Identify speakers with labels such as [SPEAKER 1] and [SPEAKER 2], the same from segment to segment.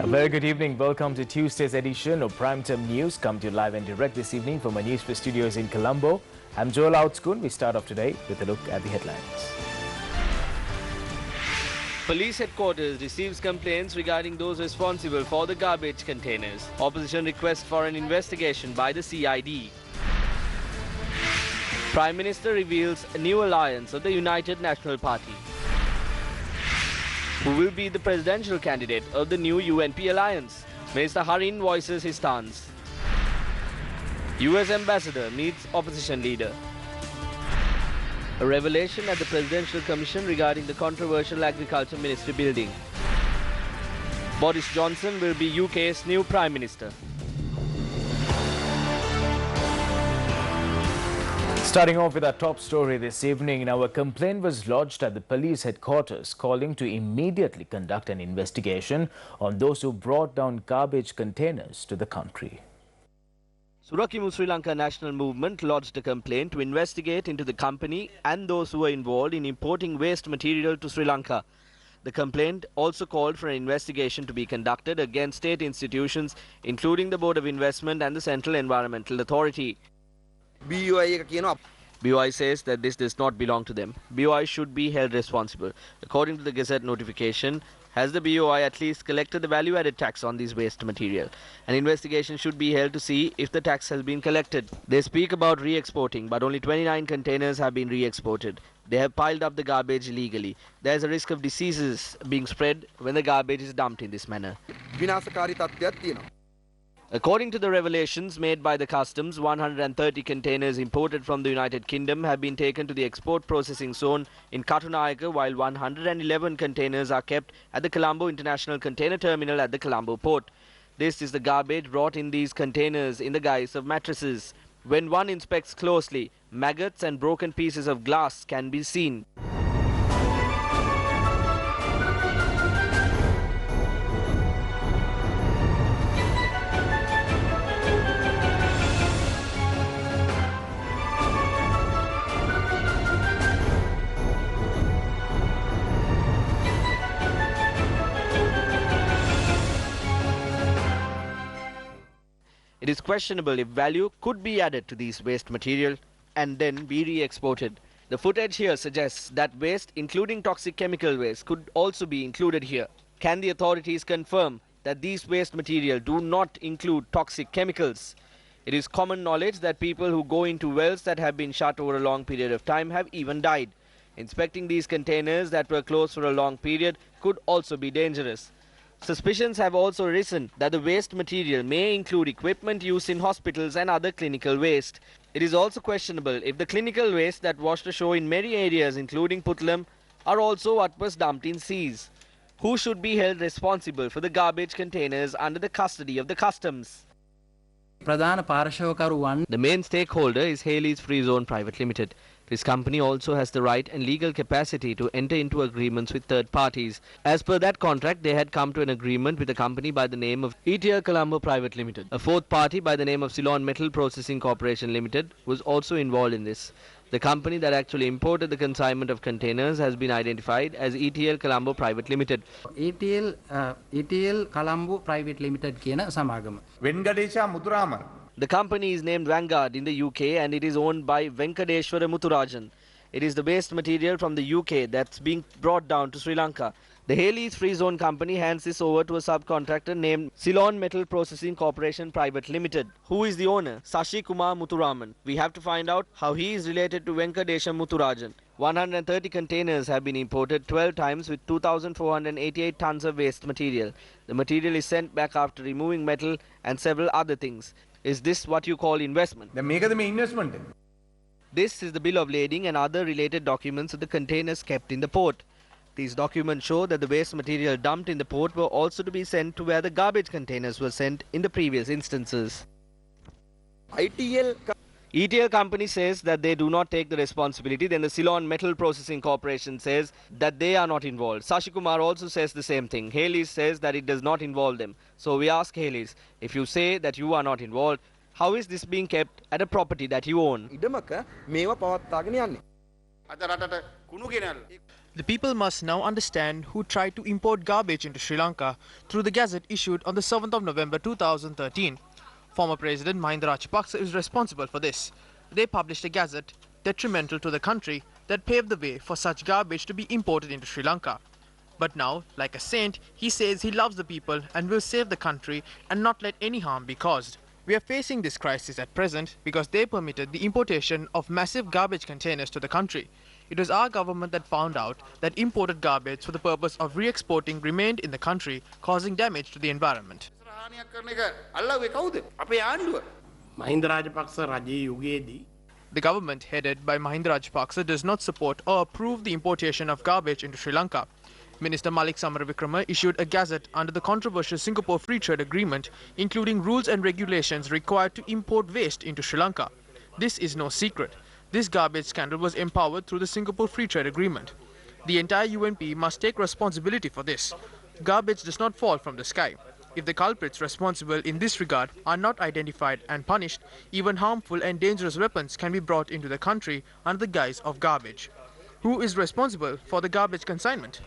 [SPEAKER 1] A very good evening. Welcome to Tuesday's edition of Primetime News. Come to you live and direct this evening from our Newsfirst studios in Colombo. I'm Joel Outskun. We start off today with a look at the headlines.
[SPEAKER 2] Police headquarters receives complaints regarding those responsible for the garbage containers. Opposition request for an investigation by the CID. Prime Minister reveals a new alliance of the United National Party. Who will be the presidential candidate of the new UNP alliance? Mr. Harin voices his stance. US ambassador meets opposition leader. A revelation at the Presidential Commission regarding the controversial Agriculture Ministry building. Boris Johnson will be UK's new Prime Minister.
[SPEAKER 1] Starting off with our top story this evening, our complaint was lodged at the police headquarters calling to immediately conduct an investigation on those who brought down garbage containers to the country.
[SPEAKER 2] Surakimu Sri Lanka National Movement lodged a complaint to investigate into the company and those who were involved in importing waste material to Sri Lanka. The complaint also called for an investigation to be conducted against state institutions, including the Board of Investment and the Central Environmental Authority. BOI says that this does not belong to them. BOI should be held responsible. According to the Gazette notification, has the BOI at least collected the value-added tax on this waste material? An investigation should be held to see if the tax has been collected. They speak about re-exporting, but only 29 containers have been re-exported. They have piled up the garbage illegally. There is a risk of diseases being spread when the garbage is dumped in this manner. According to the revelations made by the customs, 130 containers imported from the United Kingdom have been taken to the export processing zone in Katunayaka, while 111 containers are kept at the Colombo International Container Terminal at the Colombo port. This is the garbage brought in these containers in the guise of mattresses. When one inspects closely, maggots and broken pieces of glass can be seen. It is questionable if value could be added to these waste material and then be re-exported. The footage here suggests that waste, including toxic chemical waste, could also be included here. Can the authorities confirm that these waste material do not include toxic chemicals? It is common knowledge that people who go into wells that have been shut over a long period of time have even died. Inspecting these containers that were closed for a long period could also be dangerous. Suspicions have also risen that the waste material may include equipment used in hospitals and other clinical waste. It is also questionable if the clinical waste that washed ashore in many areas, including Puttalam, are also what was dumped in seas. Who should be held responsible for the garbage containers under the custody of the customs? The main stakeholder is Haley's Free Zone Private Limited. This company also has the right and legal capacity to enter into agreements with third parties. As per that contract, they had come to an agreement with a company by the name of ETL Colombo Private Limited. A fourth party by the name of Ceylon Metal Processing Corporation Limited was also involved in this. The company that actually imported the consignment of containers has been identified as ETL Colombo Private Limited.
[SPEAKER 3] ETL Colombo Private Limited කියන සමාගම.
[SPEAKER 4] Venkadesha Muthuraman.
[SPEAKER 2] The company is named Vanguard in the UK and it is owned by Venkadeshwara Muthurajan. It is the waste material from the UK that's being brought down to Sri Lanka. The Haley's Free Zone company hands this over to a subcontractor named Ceylon Metal Processing Corporation Private Limited. Who is the owner? Sashi Kumar Muthuraman. We have to find out how he is related to Venkadesha Muthurajan. 130 containers have been imported 12 times with 2,488 tons of waste material. The material is sent back after removing metal and several other things. Is this what you call investment?
[SPEAKER 4] Investment.
[SPEAKER 2] This is the bill of lading and other related documents of the containers kept in the port. These documents show that the waste material dumped in the port were also to be sent to where the garbage containers were sent in the previous instances. ETL company says that they do not take the responsibility. Then the Ceylon Metal Processing Corporation says that they are not involved. Sashi Kumar also says the same thing. Haley's says that it does not involve them. So we ask Haley's, if you say that you are not involved, how is this being kept at a property that you own?
[SPEAKER 5] The people must now understand who tried to import garbage into Sri Lanka through the gazette issued on the 7th of November 2013. Former President Mahinda Rajapaksa is responsible for this. They published a gazette detrimental to the country that paved the way for such garbage to be imported into Sri Lanka. But now, like a saint, he says he loves the people and will save the country and not let any harm be caused. We are facing this crisis at present because they permitted the importation of massive garbage containers to the country. It was our government that found out that imported garbage for the purpose of re-exporting remained in the country, causing damage to the environment. The government headed by Mahinda Rajapaksa does not support or approve the importation of garbage into Sri Lanka. Minister Malik Samaravikrama issued a gazette under the controversial Singapore Free Trade Agreement, including rules and regulations required to import waste into Sri Lanka. This is no secret. This garbage scandal was empowered through the Singapore Free Trade Agreement. The entire UNP must take responsibility for this. Garbage does not fall from the sky. If the culprits responsible in this regard are not identified and punished, even harmful and dangerous weapons can be brought into the country under the guise of garbage. Who is responsible for the garbage consignment?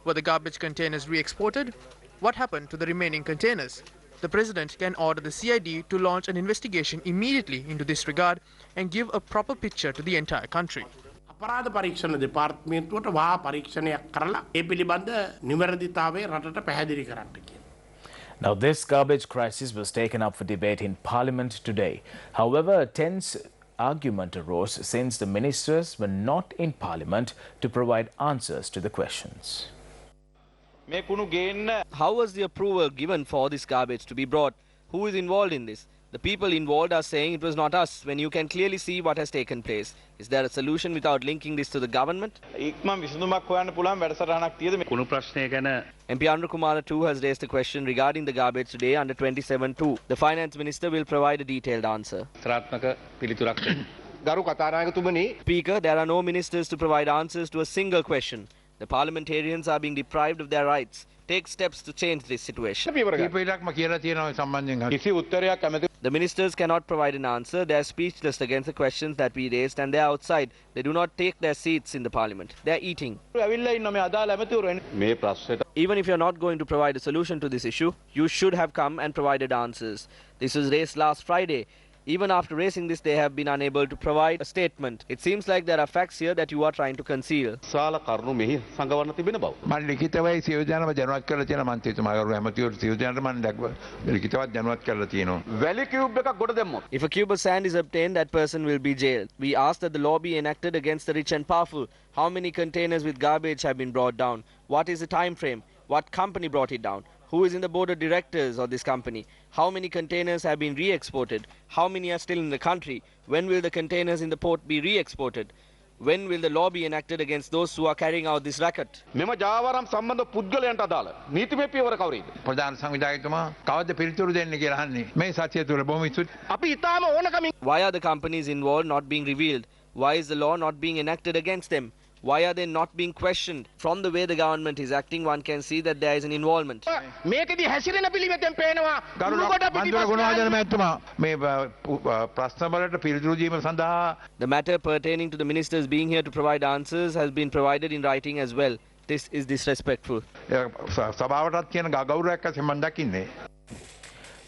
[SPEAKER 5] Were the garbage containers re-exported? What happened to the remaining containers? The President can order the CID to launch an investigation immediately into this regard and give a proper picture to the entire country.
[SPEAKER 6] අපරාධ පරීක්ෂණ දෙපාර්තමේන්තුවට වහා පරීක්ෂණයක් කරලා ඒ පිළිබඳ නිවැරදිතාවය රටට පැහැදිලි කරන්න කියලා.
[SPEAKER 1] Now, this garbage crisis was taken up for debate in Parliament today. However, a tense argument arose since the ministers were not in Parliament to provide answers to the questions.
[SPEAKER 2] How was the approval given for this garbage to be brought? Who is involved in this? The people involved are saying it was not us, when you can clearly see what has taken place. Is there a solution without linking this to the government? MP Anura Kumara too has raised a question regarding the garbage today under 27.2. The Finance Minister will provide a detailed answer. Speaker, there are no ministers to provide answers to a single question. The parliamentarians are being deprived of their rights. Take steps to change this situation. The ministers cannot provide an answer. They are speechless against the questions that we raised, and they are outside. They do not take their seats in the parliament. They are eating. Even if you are not going to provide a solution to this issue, you should have come and provided answers. This was raised last Friday. Even after raising this, they have been unable to provide a statement. It seems like there are facts here that you are trying to conceal. If a cube of sand is obtained, that person will be jailed. We ask that the law be enacted against the rich and powerful. How many containers with garbage have been brought down? What is the time frame? What company brought it down? Who is in the board of directors of this company? How many containers have been re-exported? How many are still in the country? When will the containers in the port be re-exported? When will the law be enacted against those who are carrying out this racket? Why are the companies involved not being revealed? Why is the law not being enacted against them? Why are they not being questioned? From the way the government is acting, one can see that there is an involvement. The matter pertaining to the ministers being here to provide answers has been provided in writing as well. This is disrespectful.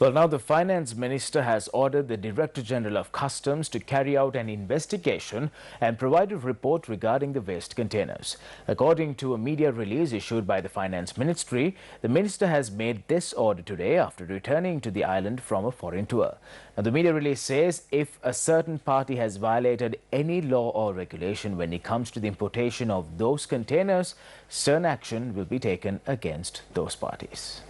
[SPEAKER 1] Well, now the Finance Minister has ordered the Director General of Customs to carry out an investigation and provide a report regarding the waste containers. According to a media release issued by the Finance Ministry, the Minister has made this order today after returning to the island from a foreign tour. Now, the media release says if a certain party has violated any law or regulation when it comes to the importation of those containers, stern action will be taken against those parties.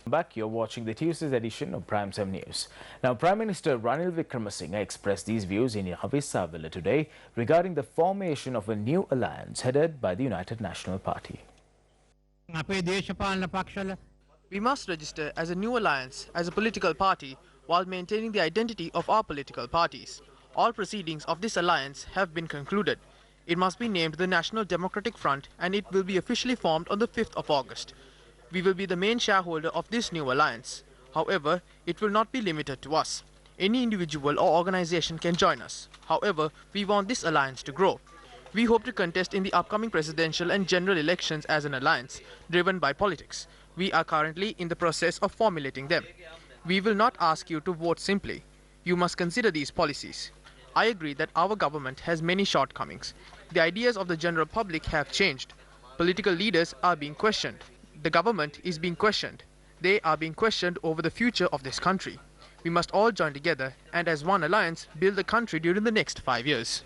[SPEAKER 1] Back, you're watching the Tuesday's edition of Prime 7 News. Now, Prime Minister Ranil Wickremesinghe expressed these views in Yavisaville today regarding the formation of a new alliance headed by the United National Party.
[SPEAKER 5] We must register as a new alliance, as a political party, while maintaining the identity of our political parties. All proceedings of this alliance have been concluded. It must be named the National Democratic Front, and it will be officially formed on the 5th of August. We will be the main shareholder of this new alliance. However, it will not be limited to us. Any individual or organization can join us. However, we want this alliance to grow. We hope to contest in the upcoming presidential and general elections as an alliance, driven by politics. We are currently in the process of formulating them. We will not ask you to vote simply. You must consider these policies. I agree that our government has many shortcomings. The ideas of the general public have changed. Political leaders are being questioned. The government is being questioned. They are being questioned over the future of this country. We must all join together and as one alliance build the country during the next 5 years.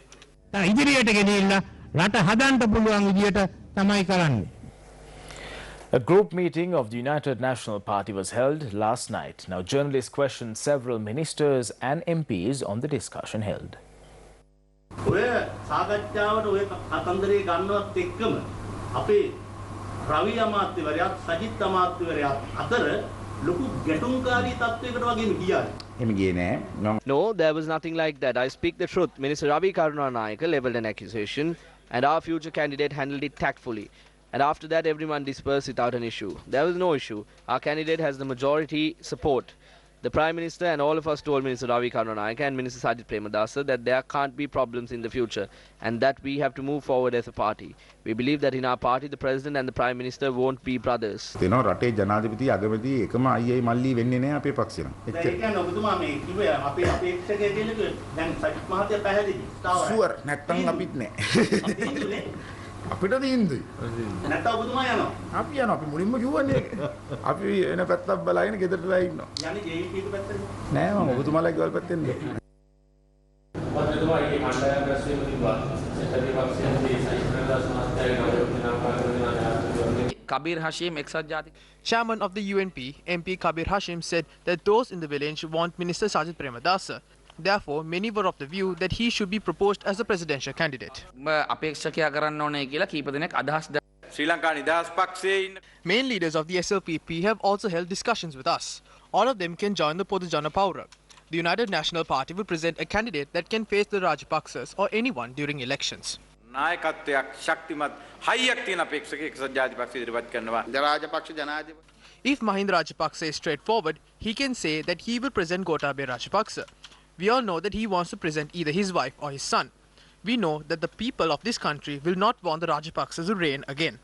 [SPEAKER 1] A group meeting of the United National Party was held last night. Now, journalists questioned several ministers and MPs on the discussion held.
[SPEAKER 2] No, there was nothing like that. I speak the truth. Minister Ravi Karunanayake levelled an accusation and our future candidate handled it tactfully. And after that, everyone dispersed without an issue. There was no issue. Our candidate has the majority support. The Prime Minister and all of us told Minister Ravi Karunanayake and Minister Sajith Premadasa that there can't be problems in the future and that we have to move forward as a party. We believe that in our party, the President and the Prime Minister won't be brothers.
[SPEAKER 4] අපිට දීන්දුයි. නැත්නම් ඔබතුමා යනවා. අපි යනවා. අපි මුලින්ම කිව්වනේ. අපි එන පැත්තක් බලාගෙන ගෙදරටලා ඉන්නවා. යන්නේ ජේවීපී එක පැත්තට. නෑ මම ඔබතුමාලා ගෙවල් පැත්තෙන් නේ. ඔබතුමා ඊයේ කණ්ඩායම් රැස්වීම තිබ්බා. සෙටරි පක්ෂයෙන් මේ සයිස්ත්‍රදාස් මහත්තයාගේ
[SPEAKER 7] Kabir Hashim, ex-Jati.
[SPEAKER 5] Chairman of the UNP, MP Kabir Hashim said that those in the village want Minister Sajith Premadasa. Therefore, many were of the view that he should be proposed as a presidential candidate. Main leaders of the SLPP have also held discussions with us. All of them can join the Podujana Paura. The United National Party will present a candidate that can face the Rajapaksas or anyone during elections. If Mahinda Rajapaksa is straightforward, he can say that he will present Gotabaya Rajapaksa. We all know that he wants to present either his wife or his son. We know that the people of this country will not want the Rajapaksas to reign again.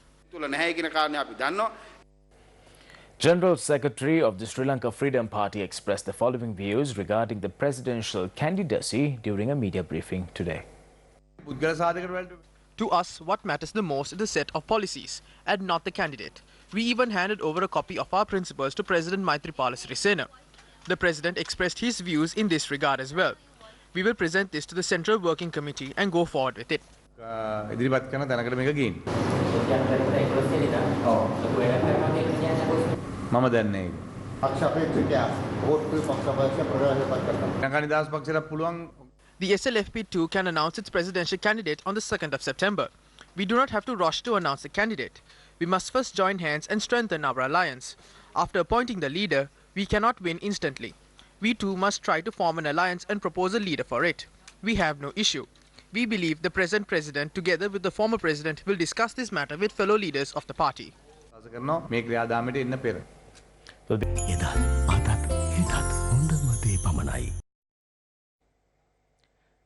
[SPEAKER 1] General Secretary of the Sri Lanka Freedom Party expressed the following views regarding the presidential candidacy during a media briefing today.
[SPEAKER 5] To us, what matters the most is the set of policies and not the candidate. We even handed over a copy of our principles to President Maithripala Sirisena. The President expressed his views in this regard as well. We will present this to the Central Working Committee and go forward with it. The SLFP too can announce its presidential candidate on the 2nd of September. We do not have to rush to announce the candidate. We must first join hands and strengthen our alliance. After appointing the leader, we cannot win instantly. We too must try to form an alliance and propose a leader for it. We have no issue. We believe the present president, together with the former president, will discuss this matter with fellow leaders of the party.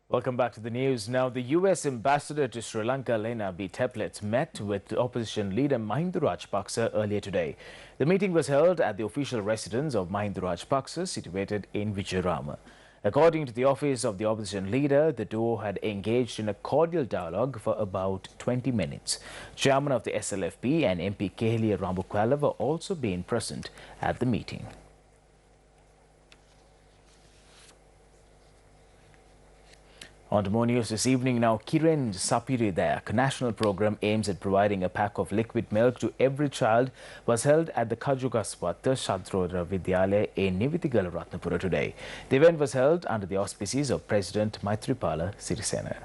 [SPEAKER 1] Welcome back to the news. Now, the US ambassador to Sri Lanka, Lena B. Teplitz, met with opposition leader Mahinda Rajapaksa earlier today. The meeting was held at the official residence of Mahinda Rajapaksa, situated in Vijayarama. According to the office of the opposition leader, the duo had engaged in a cordial dialogue for about 20 minutes. Chairman of the SLFP and MP Kehelia Rambukwala were also being present at the meeting. On to more news this evening now. Kiren Sapiridayak, a national program aims at providing a pack of liquid milk to every child, was held at the Kajugaswata Shadrodra Vidyalaya in Nivitigala Ratnapura today. The event was held under the auspices of President Maithripala Sirisena.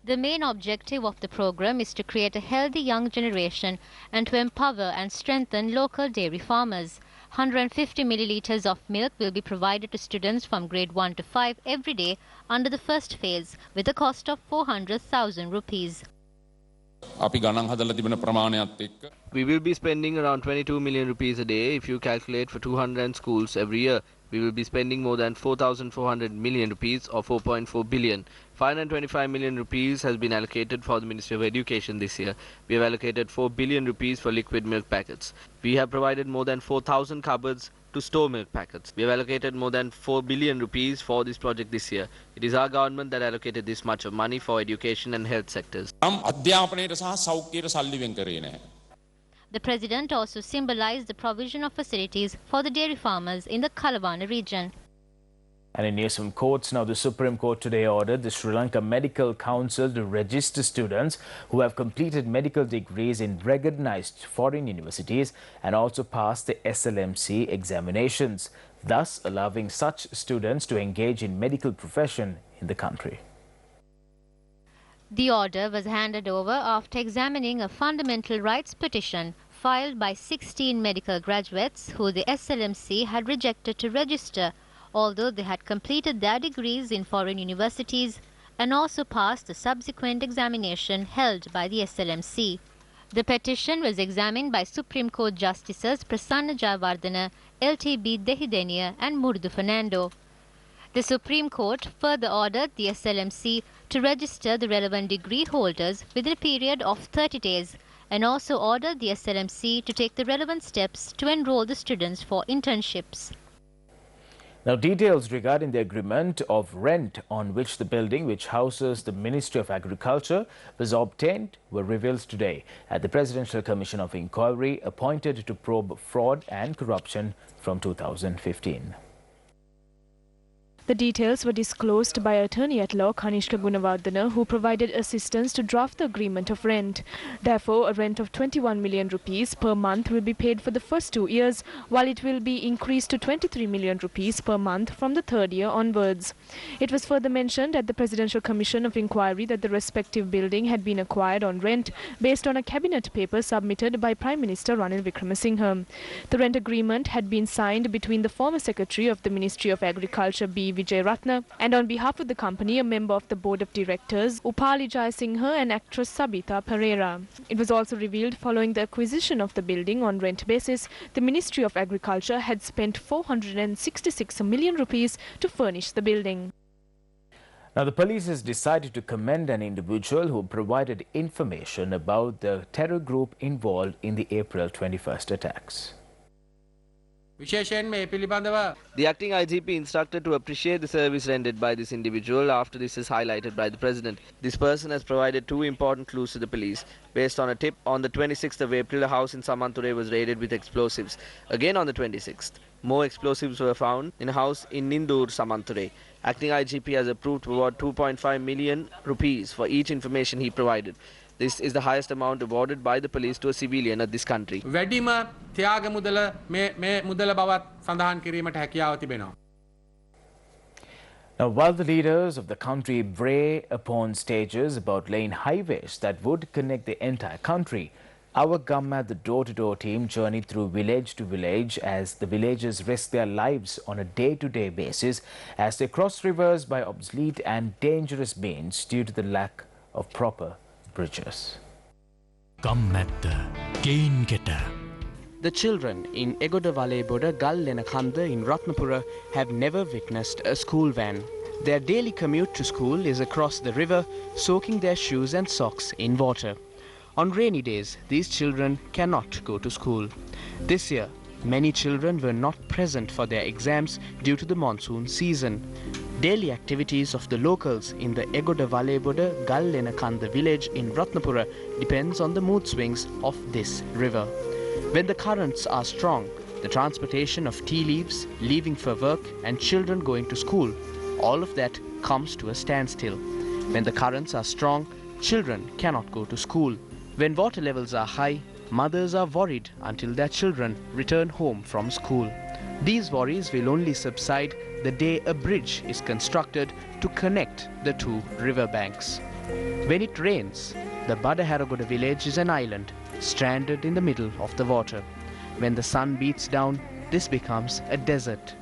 [SPEAKER 8] The main objective of the program is to create a healthy young generation and to empower and strengthen local dairy farmers. 150 milliliters of milk will be provided to students from grade 1 to 5 every day under the first phase with a cost of 400,000 rupees.
[SPEAKER 2] We will be spending around 22 million rupees a day if you calculate for 200 schools every year. we will be spending more than 4,400 million rupees or 4.4 billion. 525 million rupees has been allocated for the Ministry of Education this year. We have allocated 4 billion rupees for liquid milk packets. We have provided more than 4,000 cupboards to store milk packets. We have allocated more than 4 billion rupees for this project this year. It is our government that allocated this much of money for education and health sectors.
[SPEAKER 8] The President also symbolized the provision of facilities for the dairy farmers in the Kalawana region.
[SPEAKER 1] And in news from courts, now the Supreme Court today ordered the Sri Lanka Medical Council to register students who have completed medical degrees in recognized foreign universities and also passed the SLMC examinations, thus allowing such students to engage in medical profession in the country.
[SPEAKER 8] The order was handed over after examining a fundamental rights petition filed by 16 medical graduates who the SLMC had rejected to register, although they had completed their degrees in foreign universities and also passed the subsequent examination held by the SLMC. The petition was examined by Supreme Court Justices Prasanna Jayawardena, LTB Dehidenia and Murdu Fernando. The Supreme Court further ordered the SLMC to register the relevant degree holders within a period of 30 days and also ordered the SLMC to take the relevant steps to enroll the students for internships.
[SPEAKER 1] Now, details regarding the agreement of rent on which the building which houses the Ministry of Agriculture was obtained were revealed today at the Presidential Commission of Inquiry appointed to probe fraud and corruption from 2015.
[SPEAKER 7] The details were disclosed by Attorney-at-Law Kanishka Gunawardena, who provided assistance to draft the agreement of rent. Therefore, a rent of 21 million rupees per month will be paid for the first 2 years, while it will be increased to 23 million rupees per month from the third year onwards. It was further mentioned at the Presidential Commission of Inquiry that the respective building had been acquired on rent based on a cabinet paper submitted by Prime Minister Ranil Wickremesinghe. The rent agreement had been signed between the former Secretary of the Ministry of Agriculture B. Vijay Ratna and on behalf of the company a member of the board of directors Upali Jayasinghe and actress Sabita Pereira. It was also revealed following the acquisition of the building on rent basis, the Ministry of Agriculture had spent 466 million rupees to furnish the building.
[SPEAKER 1] Now, the police has decided to commend an individual who provided information about the terror group involved in the April 21st attacks.
[SPEAKER 2] The acting IGP instructed to appreciate the service rendered by this individual after this is highlighted by the President. This person has provided two important clues to the police. Based on a tip, on the 26th of April, a house in Samanture was raided with explosives. Again on the 26th, more explosives were found in a house in Nindur, Samanture. Acting IGP has approved to award 2.5 million rupees for each information he provided. This is the highest amount awarded by the police to a civilian of this country.
[SPEAKER 9] Now,
[SPEAKER 1] while the leaders of the country bray upon stages about laying highways that would connect the entire country, our Gamma, the door-to-door team, journeyed through village to village as the villagers risk their lives on a day-to-day basis as they cross rivers by obsolete and dangerous means due to the lack of proper bridges.
[SPEAKER 10] The children in Egoda Valeboda Gallenakanda in Ratnapura have never witnessed a school van. Their daily commute to school is across the river, soaking their shoes and socks in water. On rainy days, these children cannot go to school. This year, many children were not present for their exams due to the monsoon season. Daily activities of the locals in the Egoda Valeboda Gallenakanda village in Ratnapura depends on the mood swings of this river. When the currents are strong, the transportation of tea leaves, leaving for work and children going to school, all of that comes to a standstill. When the currents are strong, children cannot go to school. When water levels are high, mothers are worried until their children return home from school. These worries will only subside the day a bridge is constructed to connect the two river banks. When it rains, the Badaharagoda village is an island, stranded in the middle of the water. When the sun beats down, this becomes a desert.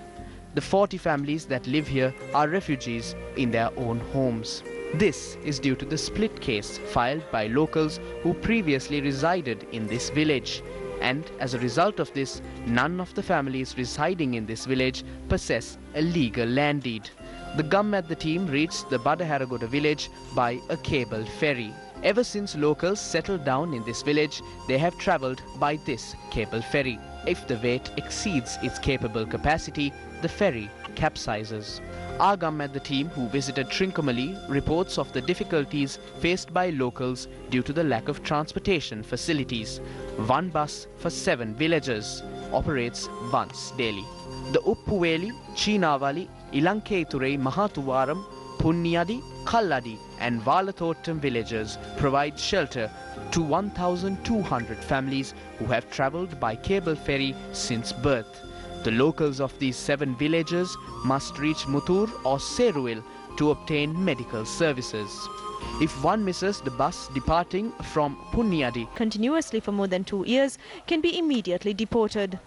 [SPEAKER 10] The 40 families that live here are refugees in their own homes. This is due to the split case filed by locals who previously resided in this village. and as a result of this, none of the families residing in this village possess a legal land deed. The Gammadda team reached the Badaharagoda village by a cable ferry. Ever since locals settled down in this village, they have travelled by this cable ferry. If the weight exceeds its capable capacity, the ferry capsizes. Our Gammadda team, who visited Trincomalee, reports of the difficulties faced by locals due to the lack of transportation facilities. One bus for 7 villages operates once daily. The Uppuweli, Chinawali, Ilanketurei Mahatuwaram, Punniyadi, Kalladi and Valatottam villages provide shelter to 1,200 families who have travelled by cable ferry since birth. The locals of these 7 villages must reach Mutur or Seruil to obtain medical services. If one misses the bus departing from Punniyadi
[SPEAKER 7] continuously for more than 2 years, can be immediately deported.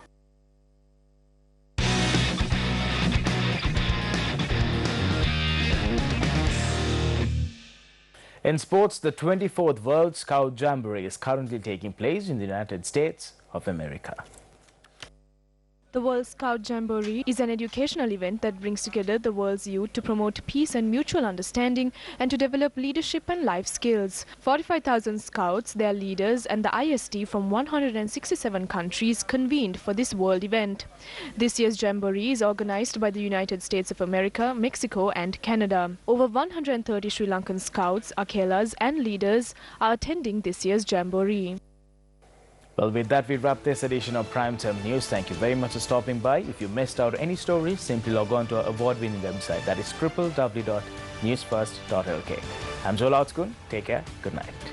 [SPEAKER 1] In sports, the 24th World Scout Jamboree is currently taking place in the United States of America.
[SPEAKER 7] The World Scout Jamboree is an educational event that brings together the world's youth to promote peace and mutual understanding and to develop leadership and life skills. 45,000 scouts, their leaders and the IST from 167 countries convened for this world event. This year's Jamboree is organized by the United States of America, Mexico and Canada. Over 130 Sri Lankan scouts, akelas and leaders are attending this year's Jamboree.
[SPEAKER 1] Well, with that, we wrap this edition of Primetime News. Thank you very much for stopping by. If you missed out any stories, simply log on to our award-winning website. That is www.newsfirst.lk. I'm Joel Outskun. Take care. Good night.